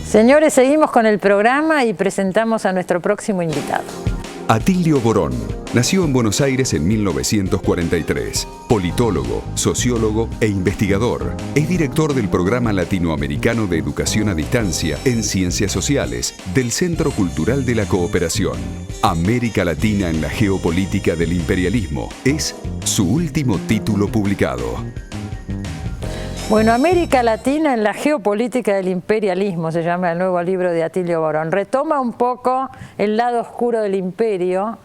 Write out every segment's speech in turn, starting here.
Señores, seguimos con el programa y presentamos a nuestro próximo invitado. Atilio Borón nació en Buenos Aires en 1943. Politólogo, sociólogo e investigador. Es director del Programa Latinoamericano de Educación a Distancia en Ciencias Sociales del Centro Cultural de la Cooperación. América Latina en la geopolítica del imperialismo es su último título publicado. Bueno, América Latina en la geopolítica del imperialismo se llama el nuevo libro de Atilio Borón. Retoma un poco el lado oscuro del imperio,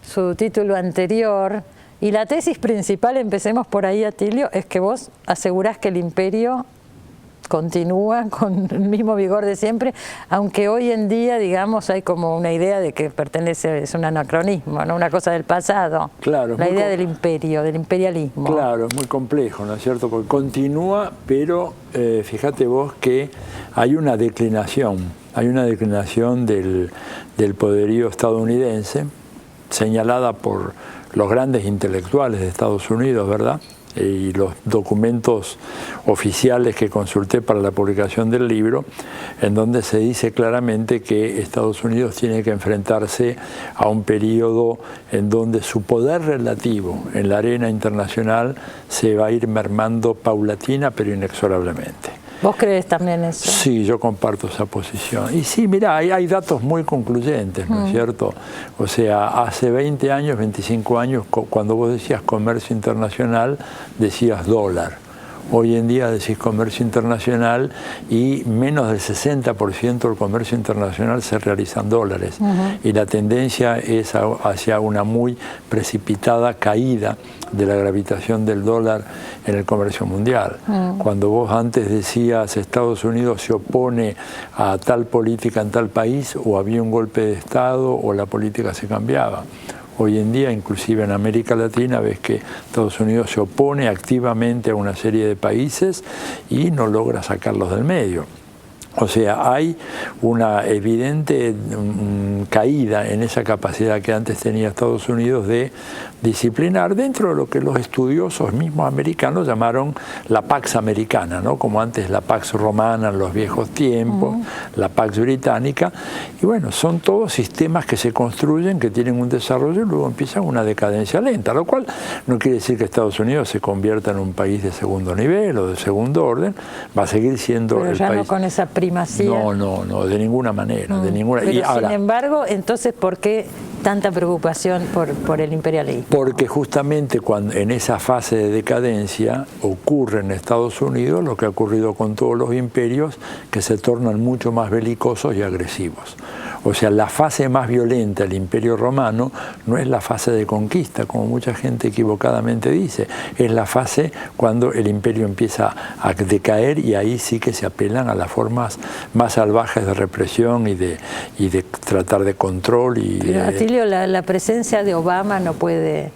su título anterior, y la tesis principal, empecemos por ahí, Atilio, es que vos asegurás que el imperio continúa con el mismo vigor de siempre, aunque hoy en día, digamos, hay como una idea de que pertenece, es un anacronismo, ¿no? Una cosa del pasado. Claro. La idea del imperio, del imperialismo. Claro, es muy complejo, ¿no es cierto? Porque continúa, pero fíjate vos que hay una declinación del poderío estadounidense, señalada por los grandes intelectuales de Estados Unidos, ¿verdad? Y los documentos oficiales que consulté para la publicación del libro, en donde se dice claramente que Estados Unidos tiene que enfrentarse a un periodo en donde su poder relativo en la arena internacional se va a ir mermando paulatina pero inexorablemente. ¿Vos crees también eso? Sí, yo comparto esa posición. Y sí, mira, hay datos muy concluyentes, ¿no es cierto? O sea, hace 20 años, 25 años, cuando vos decías comercio internacional, decías dólar. Hoy en día decís comercio internacional y menos del 60% del comercio internacional se realiza en dólares. Y la tendencia es hacia una muy precipitada caída de la gravitación del dólar en el comercio mundial. Cuando vos antes decías Estados Unidos se opone a tal política en tal país, o había un golpe de Estado o la política se cambiaba. Hoy en día, inclusive en América Latina, ves que Estados Unidos se opone activamente a una serie de países y no logra sacarlos del medio. O sea, hay una evidente caída en esa capacidad que antes tenía Estados Unidos de disciplinar dentro de lo que los estudiosos mismos americanos llamaron la Pax Americana, ¿no? Como antes la Pax Romana en los viejos tiempos, la Pax Británica. Y bueno, son todos sistemas que se construyen, que tienen un desarrollo y luego empiezan una decadencia lenta, lo cual no quiere decir que Estados Unidos se convierta en un país de segundo nivel o de segundo orden, va a seguir siendo pero el ya país... no con esa primacía. No, de ninguna manera. De ninguna... Pero y ahora, sin embargo, entonces, ¿por qué tanta preocupación por el imperialismo? Porque justamente cuando en esa fase de decadencia ocurre en Estados Unidos lo que ha ocurrido con todos los imperios, que se tornan mucho más belicosos y agresivos. O sea, la fase más violenta del Imperio Romano no es la fase de conquista, como mucha gente equivocadamente dice, es la fase cuando el imperio empieza a decaer, y ahí sí que se apelan a las formas más salvajes de represión y de tratar de control. Pero, Atilio, la presencia de Obama no puede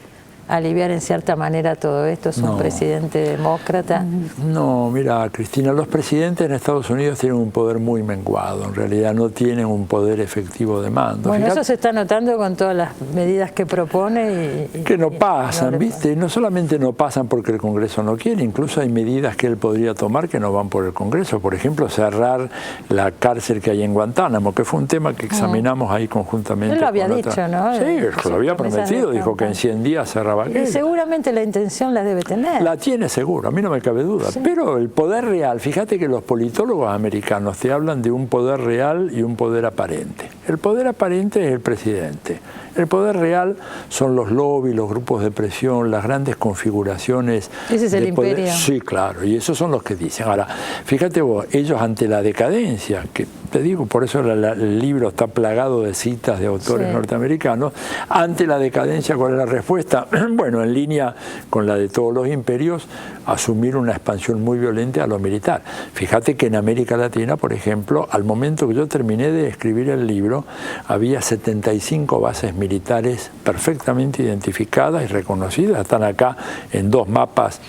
aliviar en cierta manera todo esto. Es un presidente demócrata. No, mira, Cristina, los presidentes en Estados Unidos tienen un poder muy menguado, en realidad no tienen un poder efectivo de mando. Bueno, fíjate, eso se está notando con todas las medidas que propone. Que no pasan, no ¿viste? No solamente no pasan porque el Congreso no quiere, incluso hay medidas que él podría tomar que no van por el Congreso. Por ejemplo, cerrar la cárcel que hay en Guantánamo, que fue un tema que examinamos ahí conjuntamente. Él lo había dicho, ¿no? Sí, lo había prometido, dijo que en 100 días cerraba. Y seguramente la intención la debe tener. La tiene seguro, a mí no me cabe duda. Sí. Pero el poder real, fíjate que los politólogos americanos te hablan de un poder real y un poder aparente. El poder aparente es el presidente. El poder real son los lobbies, los grupos de presión, las grandes configuraciones. Ese es el imperio. Sí, claro, y esos son los que dicen. Ahora, fíjate vos, ellos ante la decadencia, que te digo, por eso el libro está plagado de citas de autores norteamericanos, ante la decadencia, ¿cuál es la respuesta? Bueno, en línea con la de todos los imperios, asumir una expansión muy violenta a lo militar. Fíjate que en América Latina, por ejemplo, al momento que yo terminé de escribir el libro, había 75 bases militares perfectamente identificadas y reconocidas. Están acá en dos mapas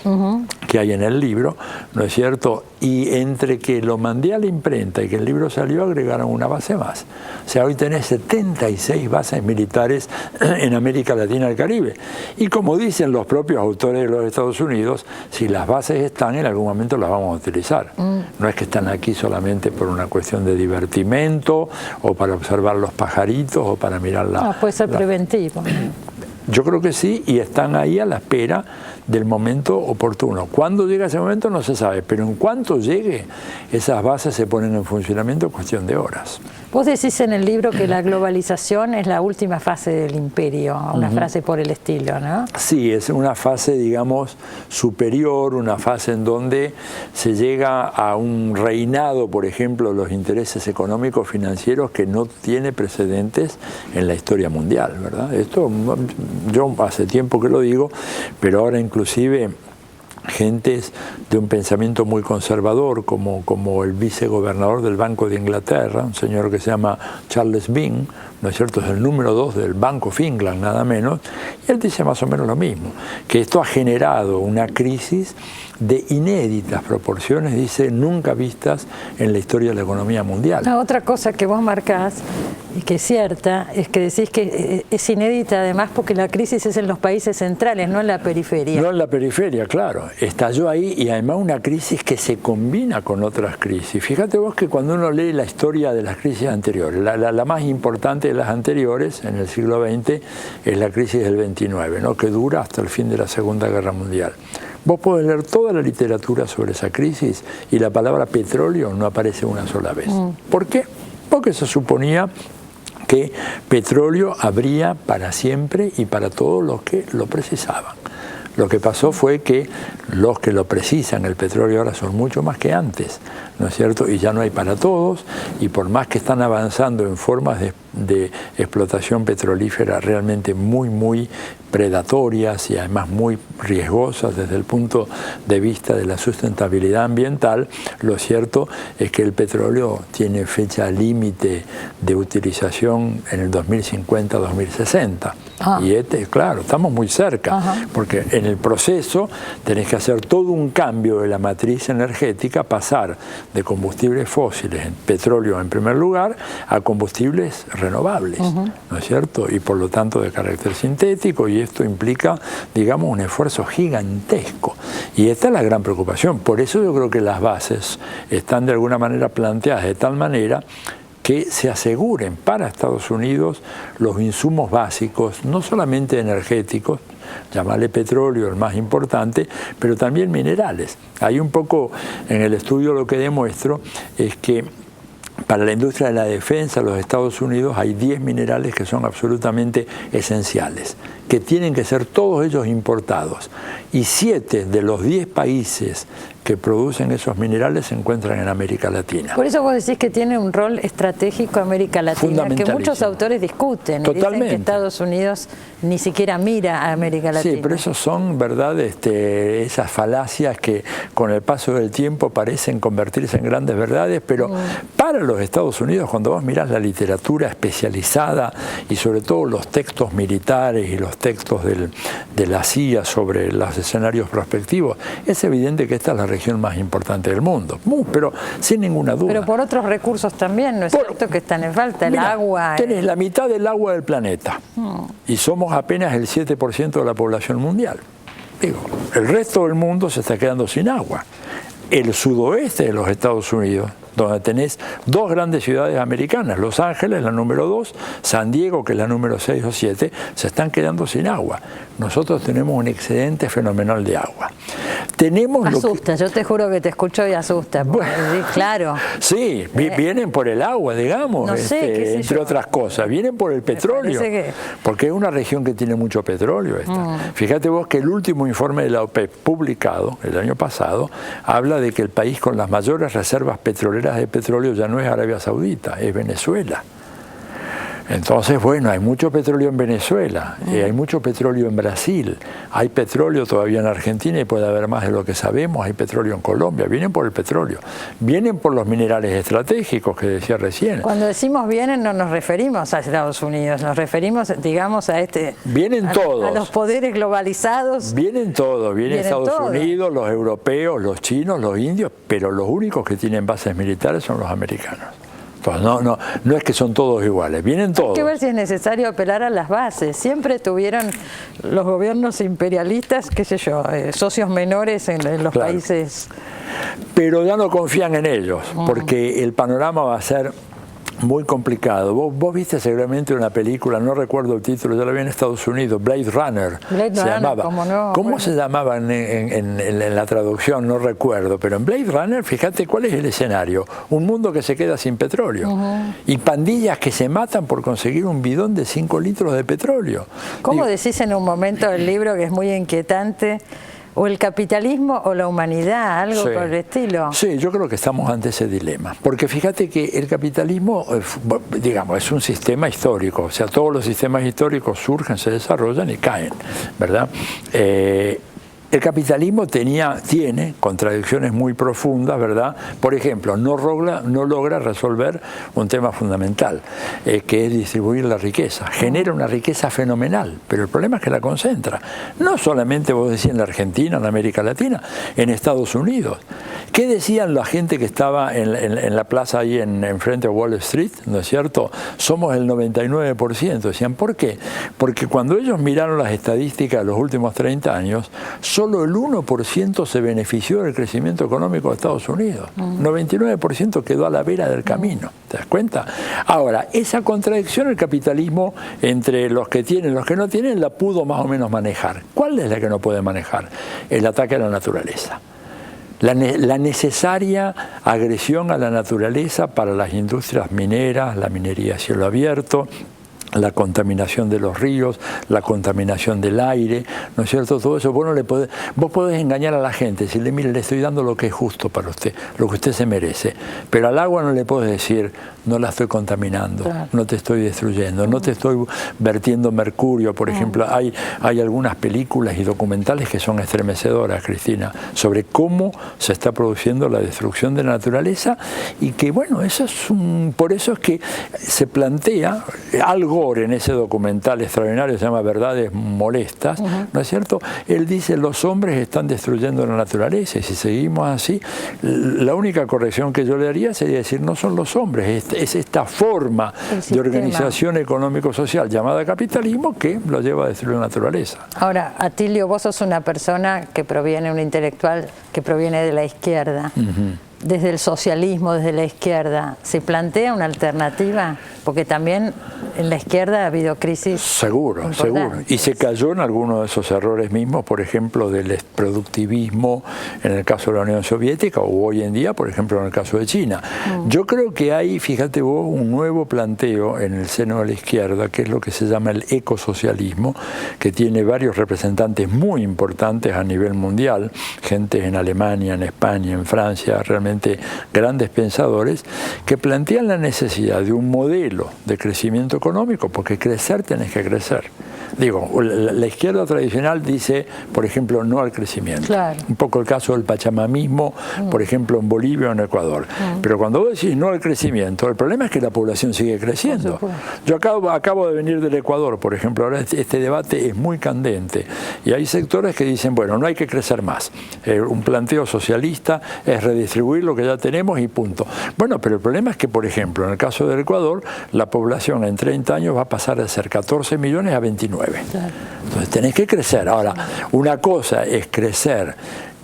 que hay en el libro, ¿no es cierto? Y entre que lo mandé a la imprenta y que el libro salió, agregaron una base más. O sea, hoy tenés 76 bases militares en América Latina y el Caribe. Y como dicen los propios autores de los Estados Unidos, si las bases están, en algún momento las vamos a utilizar. No es que están aquí solamente por una cuestión de divertimento, o para observar los pajaritos, o para mirar la... No, puede ser preventivo. Yo creo que sí, y están ahí a la espera del momento oportuno. ¿Cuándo llega ese momento? No se sabe, pero en cuanto llegue, esas bases se ponen en funcionamiento en cuestión de horas. Vos decís en el libro que la globalización es la última fase del imperio, una frase por el estilo, ¿no? Sí, es una fase, digamos, superior, una fase en donde se llega a un reinado, por ejemplo, de los intereses económicos financieros que no tiene precedentes en la historia mundial, ¿verdad? Esto yo hace tiempo que lo digo, pero ahora inclusive gentes de un pensamiento muy conservador, como el vicegobernador del Banco de Inglaterra, un señor que se llama Charles Byng, ¿no es cierto? Es el número 2 del Bank of England, nada menos, y él dice más o menos lo mismo, que esto ha generado una crisis de inéditas proporciones, dice, nunca vistas en la historia de la economía mundial. Otra cosa que vos marcás, y que es cierta, es que decís que es inédita además porque la crisis es en los países centrales, no en la periferia. No en la periferia, claro. Estalló ahí, y además una crisis que se combina con otras crisis. Fíjate vos que cuando uno lee la historia de las crisis anteriores, la más importante de las anteriores, en el siglo XX, es la crisis del 29, ¿no? Que dura hasta el fin de la Segunda Guerra Mundial. Vos podés leer toda la literatura sobre esa crisis y la palabra petróleo no aparece una sola vez. ¿Por qué? Porque se suponía que petróleo habría para siempre y para todos los que lo precisaban. Lo que pasó fue que los que lo precisan, el petróleo ahora, son mucho más que antes, ¿no es cierto? Y ya no hay para todos, y por más que están avanzando en formas de explotación petrolífera realmente muy predatorias y además muy riesgosas desde el punto de vista de la sustentabilidad ambiental, lo cierto es que el petróleo tiene fecha límite de utilización en el 2050-2060. Y claro, estamos muy cerca, porque en el proceso tenés que hacer todo un cambio de la matriz energética, pasar de combustibles fósiles, petróleo en primer lugar, a combustibles renovables, ¿no es cierto? Y por lo tanto de carácter sintético, y esto implica, digamos, un esfuerzo gigantesco. Y esta es la gran preocupación. Por eso yo creo que las bases están de alguna manera planteadas de tal manera que se aseguren para Estados Unidos los insumos básicos, no solamente energéticos, llamarle petróleo el más importante, pero también minerales. Hay un poco en el estudio lo que demuestro es que para la industria de la defensa de los Estados Unidos hay 10 minerales que son absolutamente esenciales, que tienen que ser todos ellos importados. Y 7 de los 10 países que producen esos minerales se encuentran en América Latina. Por eso vos decís que tiene un rol estratégico América Latina, que muchos autores discuten. Y dicen que Estados Unidos ni siquiera mira a América Latina. Sí, pero esos son, ¿verdad?, esas falacias que con el paso del tiempo parecen convertirse en grandes verdades, pero para los Estados Unidos, cuando vos mirás la literatura especializada y sobre todo los textos militares y los textos de la CIA sobre los escenarios prospectivos, es evidente que esta es la región más importante del mundo, pero sin ninguna duda. Pero por otros recursos también, ¿no es cierto?, que están en falta, el agua. Tenés la mitad del agua del planeta y somos apenas el 7% de la población mundial. Digo, el resto del mundo se está quedando sin agua. El sudoeste de los Estados Unidos, donde tenés 2 grandes ciudades americanas, Los Ángeles, la número 2, San Diego, que es la número 6 o 7, se están quedando sin agua. Nosotros tenemos un excedente fenomenal de agua. Asusta, yo te juro que te escucho y asusta. Bueno, claro. Sí, vienen por el agua, digamos, no sé, entre otras cosas. Vienen por el petróleo, porque es una región que tiene mucho petróleo. Fíjate vos que el último informe de la OPEP publicado el año pasado habla de que el país con las mayores reservas petroleras de petróleo ya no es Arabia Saudita, es Venezuela. Entonces, bueno, hay mucho petróleo en Venezuela, hay mucho petróleo en Brasil, hay petróleo todavía en Argentina y puede haber más de lo que sabemos, hay petróleo en Colombia, vienen por el petróleo, vienen por los minerales estratégicos que decía recién. Cuando decimos vienen no nos referimos a Estados Unidos, nos referimos, digamos, a Vienen todos. A los poderes globalizados. Vienen todos, vienen Estados Unidos, los europeos, los chinos, los indios, pero los únicos que tienen bases militares son los americanos. Entonces, no es que son todos iguales, vienen todos. Hay que ver si es necesario apelar a las bases. Siempre tuvieron los gobiernos imperialistas, qué sé yo, socios menores en los países. Pero ya no confían en ellos, porque el panorama va a ser muy complicado. Vos viste seguramente una película, no recuerdo el título, ya la vi en Estados Unidos, Blade Runner. Se llamaba. ¿Cómo se llamaba en la traducción? No recuerdo, pero en Blade Runner, fíjate cuál es el escenario. Un mundo que se queda sin petróleo y pandillas que se matan por conseguir un bidón de 5 litros de petróleo. ¿Cómo decís en un momento del libro que es muy inquietante? ¿O el capitalismo o la humanidad? Algo por el estilo. Sí, yo creo que estamos ante ese dilema. Porque fíjate que el capitalismo, digamos, es un sistema histórico. O sea, todos los sistemas históricos surgen, se desarrollan y caen, ¿verdad? El capitalismo tiene contradicciones muy profundas, ¿verdad? Por ejemplo, no logra resolver un tema fundamental, que es distribuir la riqueza. Genera una riqueza fenomenal, pero el problema es que la concentra. No solamente, vos decís, en la Argentina, en América Latina, en Estados Unidos. ¿Qué decían la gente que estaba en la plaza ahí enfrente de Wall Street? ¿No es cierto? Somos el 99%. Decían, ¿por qué? Porque cuando ellos miraron las estadísticas de los últimos 30 años, solo el 1% se benefició del crecimiento económico de Estados Unidos. 99% quedó a la vera del camino. ¿Te das cuenta? Ahora, esa contradicción el capitalismo entre los que tienen y los que no tienen la pudo más o menos manejar. ¿Cuál es la que no puede manejar? El ataque a la naturaleza. La necesaria agresión a la naturaleza para las industrias mineras, la minería a cielo abierto, la contaminación de los ríos, la contaminación del aire, ¿no es cierto? Todo eso, vos podés engañar a la gente, decirle, mire, le estoy dando lo que es justo para usted, lo que usted se merece, pero al agua no le podés decir, no la estoy contaminando, no te estoy destruyendo, no te estoy vertiendo mercurio, por ejemplo. Hay algunas películas y documentales que son estremecedoras, Cristina, sobre cómo se está produciendo la destrucción de la naturaleza y que, bueno, por eso es que se plantea algo en ese documental extraordinario, se llama Verdades Molestas, ¿no es cierto? Él dice, los hombres están destruyendo la naturaleza y si seguimos así, la única corrección que yo le haría sería decir, no son los hombres, es esta forma de organización económico-social llamada capitalismo que lo lleva a destruir la naturaleza. Ahora, Atilio, vos sos una persona que proviene, un intelectual que proviene de la izquierda. Desde el socialismo, desde la izquierda, ¿se plantea una alternativa? Porque también en la izquierda ha habido crisis. Seguro. Y se cayó en algunos de esos errores mismos, por ejemplo, del productivismo en el caso de la Unión Soviética o hoy en día, por ejemplo, en el caso de China. Yo creo que hay, fíjate vos, un nuevo planteo en el seno de la izquierda, que es lo que se llama el ecosocialismo, que tiene varios representantes muy importantes a nivel mundial, gente en Alemania, en España, en Francia, realmente grandes pensadores, que plantean la necesidad de un modelo de crecimiento económico, porque crecer tenés que crecer. Digo, la izquierda tradicional dice, por ejemplo, no al crecimiento. Claro. Un poco el caso del pachamamismo, por ejemplo, en Bolivia o en Ecuador. Pero cuando vos decís no al crecimiento, el problema es que la población sigue creciendo. Yo acabo de venir del Ecuador, por ejemplo, ahora este debate es muy candente. Y hay sectores que dicen, bueno, no hay que crecer más. Un planteo socialista es redistribuir lo que ya tenemos y punto. Bueno, pero el problema es que, por ejemplo, en el caso del Ecuador, la población en 30 años va a pasar de ser 14 millones a 29. Claro. Entonces tenés que crecer. Ahora, una cosa es crecer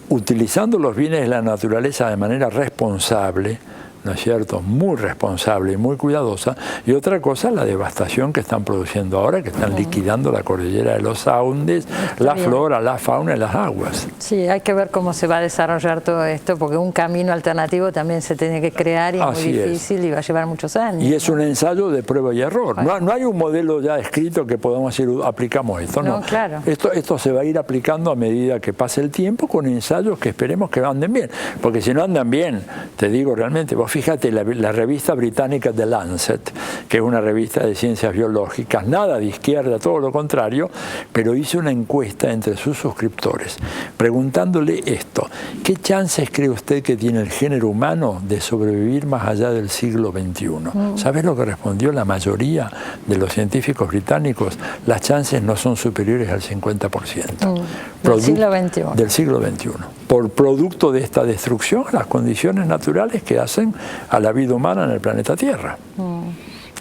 utilizando los bienes de la naturaleza de manera responsable, ¿no es cierto?, muy responsable y muy cuidadosa, y otra cosa la devastación que están produciendo ahora, que están liquidando la cordillera de los Andes, la flora, la fauna y las aguas. Sí, hay que ver cómo se va a desarrollar todo esto, porque un camino alternativo también se tiene que crear y es muy difícil y va a llevar muchos años. Y es un ensayo de prueba y error. No hay un modelo ya escrito que podamos decir, aplicamos esto. No, claro. Esto se va a ir aplicando a medida que pase el tiempo con ensayos que esperemos que anden bien. Porque si no andan bien, te digo realmente, vos vos fíjate, la revista británica The Lancet, que es una revista de ciencias biológicas, nada de izquierda, todo lo contrario, pero hizo una encuesta entre sus suscriptores, preguntándole esto: ¿qué chances cree usted que tiene el género humano de sobrevivir más allá del siglo XXI? ¿Sabes lo que respondió la mayoría de los científicos británicos? Las chances no son superiores al 50%. Del siglo XXI. Del siglo XXI. Por producto de esta destrucción, las condiciones naturales que hacen a la vida humana en el planeta Tierra.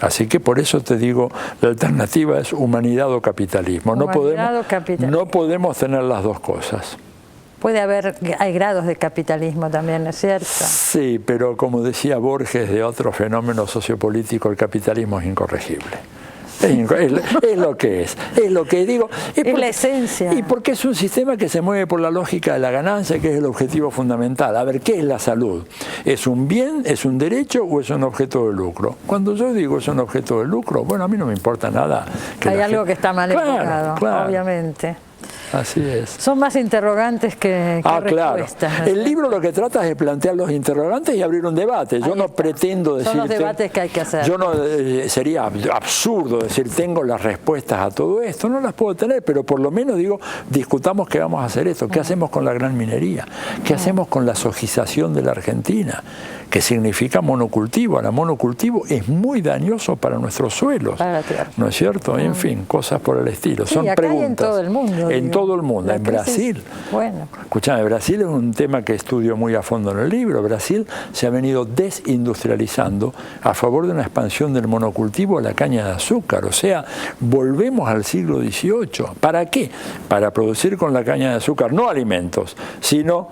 Así que por eso te digo, la alternativa es humanidad o capitalismo. No podemos tener las dos cosas. Hay grados de capitalismo también, ¿no es cierto? Sí, pero como decía Borges de otro fenómeno sociopolítico, el capitalismo es incorregible. Es lo que es lo que digo. Es la esencia. Y porque es un sistema que se mueve por la lógica de la ganancia, que es el objetivo fundamental. A ver, ¿qué es la salud? ¿Es un bien, es un derecho o es un objeto de lucro? Cuando yo digo es un objeto de lucro, bueno, a mí no me importa nada. Hay algo que está mal enfocado, obviamente. Así es. Son más interrogantes que respuestas. Claro. El libro lo que trata es de plantear los interrogantes y abrir un debate. Yo no pretendo decir... Son los debates que hay que hacer. Sería absurdo decir tengo las respuestas a todo esto. No las puedo tener, pero por lo menos digo, discutamos qué vamos a hacer esto. ¿Qué hacemos con la gran minería? ¿Qué hacemos con la sojización de la Argentina? Que significa monocultivo. Ahora, monocultivo es muy dañoso para nuestros suelos. Para la tierra. ¿No es cierto? En fin, cosas por el estilo. Sí, son acá preguntas. Y en todo el mundo. En todo el mundo. En Brasil. Bueno. Escúchame, Brasil es un tema que estudio muy a fondo en el libro. Brasil se ha venido desindustrializando a favor de una expansión del monocultivo de la caña de azúcar. O sea, volvemos al siglo XVIII. ¿Para qué? Para producir con la caña de azúcar no alimentos, sino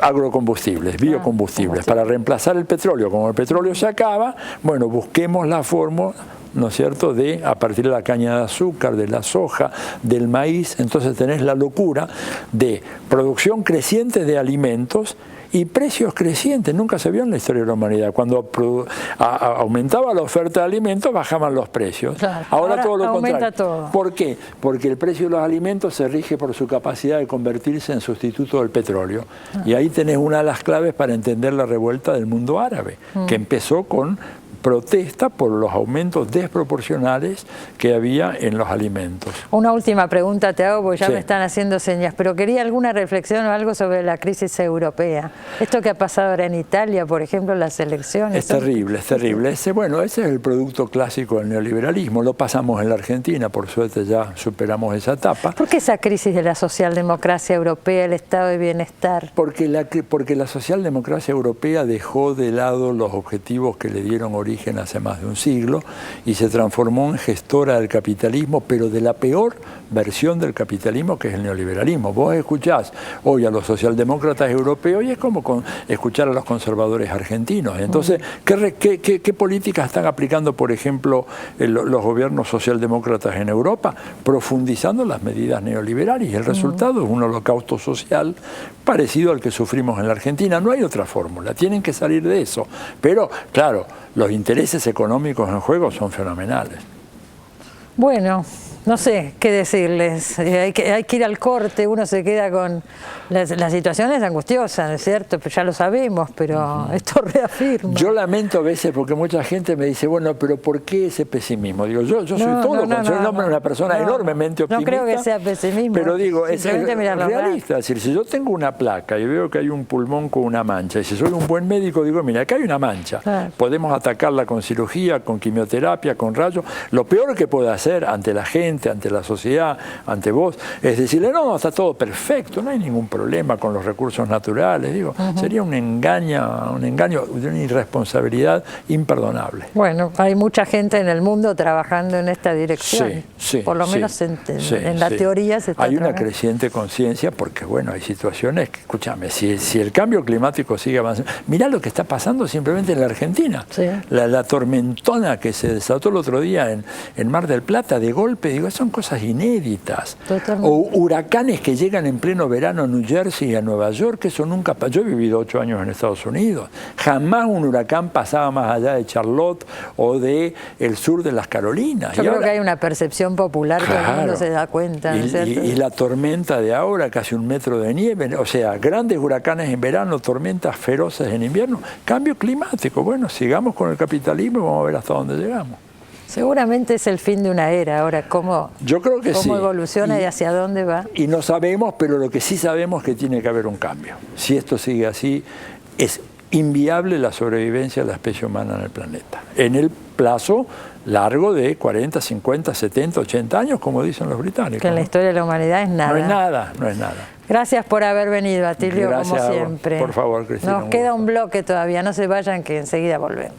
agrocombustibles, biocombustibles, para reemplazar el petróleo. Como el petróleo se acaba, bueno, busquemos la fórmula, ¿no es cierto?, de, a partir de la caña de azúcar, de la soja, del maíz. Entonces tenés la locura de producción creciente de alimentos y precios crecientes. Nunca se vio en la historia de la humanidad. Cuando aumentaba la oferta de alimentos, bajaban los precios. Claro. Ahora todo lo contrario. Todo. ¿Por qué? Porque el precio de los alimentos se rige por su capacidad de convertirse en sustituto del petróleo. Y ahí tenés una de las claves para entender la revuelta del mundo árabe, que empezó con protesta por los aumentos desproporcionales que había en los alimentos. Una última pregunta te hago, porque ya me están haciendo señas, pero quería alguna reflexión o algo sobre la crisis europea. Esto que ha pasado ahora en Italia, por ejemplo, las elecciones. Es terrible, es terrible. Ese es el producto clásico del neoliberalismo. Lo pasamos en la Argentina, por suerte ya superamos esa etapa. ¿Por qué esa crisis de la socialdemocracia europea, el estado de bienestar? Porque la socialdemocracia europea dejó de lado los objetivos que le dieron origen hace más de un siglo y se transformó en gestora del capitalismo, pero de la peor versión del capitalismo, que es el neoliberalismo. Vos escuchás hoy a los socialdemócratas europeos y es como escuchar a los conservadores argentinos. Entonces, ¿qué políticas están aplicando, por ejemplo, los gobiernos socialdemócratas en Europa? Profundizando las medidas neoliberales, y el resultado es un holocausto social parecido al que sufrimos en la Argentina. No hay otra fórmula, tienen que salir de eso. Pero, claro, los intereses económicos en juego son fenomenales. Bueno, no sé qué decirles. Hay que ir al corte, uno se queda con... La situación es angustiosa, ¿no es cierto? Pues ya lo sabemos, pero esto reafirma. Yo lamento a veces porque mucha gente me dice, bueno, pero ¿por qué ese pesimismo? Digo, yo soy una persona enormemente optimista. No creo que sea pesimismo. Pero digo, es realista. Es decir, si yo tengo una placa y veo que hay un pulmón con una mancha, y si soy un buen médico digo, mira, acá hay una mancha. Claro. Podemos atacarla con cirugía, con quimioterapia, con rayos. Lo peor que puedo hacer ante la gente, ante la sociedad, ante vos, es decirle, no, está todo perfecto, no hay ningún problema con los recursos naturales. Digo, sería un engaño de una irresponsabilidad imperdonable. Bueno, hay mucha gente en el mundo trabajando en esta dirección. Sí, por lo menos en la teoría se está Hay una trabajando. Creciente conciencia porque, bueno, hay situaciones que, escúchame, si el cambio climático sigue avanzando, mirá lo que está pasando simplemente en la Argentina. Sí. La tormentona que se desató el otro día en Mar del Plata. Plata de golpe, digo, son cosas inéditas. Totalmente. O huracanes que llegan en pleno verano a New Jersey y a Nueva York, que eso nunca pasó. Yo he vivido 8 años en Estados Unidos. Jamás un huracán pasaba más allá de Charlotte o de el sur de las Carolinas. Yo creo que hay una percepción popular que el mundo se da cuenta. ¿no es cierto? Y la tormenta de ahora, casi 1 metro de nieve, o sea, grandes huracanes en verano, tormentas feroces en invierno, cambio climático. Bueno, sigamos con el capitalismo y vamos a ver hasta dónde llegamos. Seguramente es el fin de una era. Ahora, yo creo que cómo evoluciona y hacia dónde va. Y no sabemos, pero lo que sí sabemos es que tiene que haber un cambio. Si esto sigue así, es inviable la sobrevivencia de la especie humana en el planeta. En el plazo largo de 40, 50, 70, 80 años, como dicen los británicos. Que en la historia de la humanidad es nada. No es nada, no es nada. Gracias por haber venido, Atilio, como siempre. Por favor, Cristina. Nos queda un bloque todavía, no se vayan que enseguida volvemos.